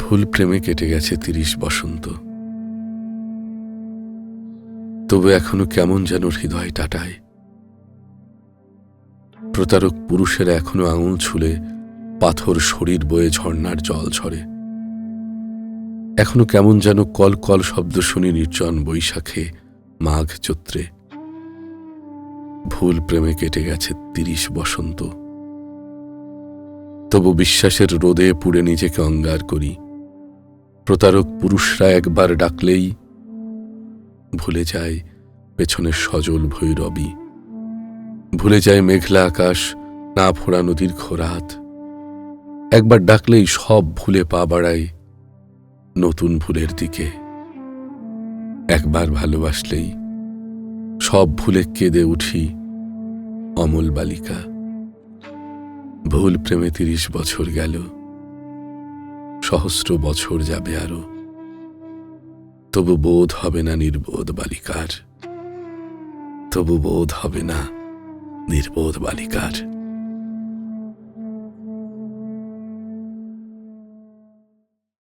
ভুল প্রেমে কেটে গেছে ৩০ বসন্ত, তবু এখনো কেমন যেন হৃদয় টাটায়। প্রতারক পুরুষেরা এখনো আঙুল ছুলে পাথর শরীর বয়ে ঝর্ণার জল ঝরে। এখনো কেমন যেন কল কল শব্দ শুনি নির্জন বৈশাখে, মাঘ চৈত্রে। ভুল প্রেমে কেটে গেছে ৩০ বসন্ত, তবু বিশ্বাসের রোদে পুড়ে নিজেকে অঙ্গার করি। প্রতারক পুরুষরা একবার ডাকলেই ভুলে যায় পেছনের সজল ভৈরবী, ভুলে যায় মেঘলা আকাশ, না ফোড়া নদীর খোরাত। একবার ডাকলেই সব ভুলে পা বাড়ায় নতুন ভুলের দিকে। একবার ভালোবাসলেই সব ভুলে কেঁদে উঠি অমল বালিকা। ভুল প্রেমে ৩০ বছর গেল, সহস্র বছর যাবে আরো, তবু বোধ হবে না নির্বোধ বালিকার, তবু বোধ হবে না নির্বোধ বালিকার।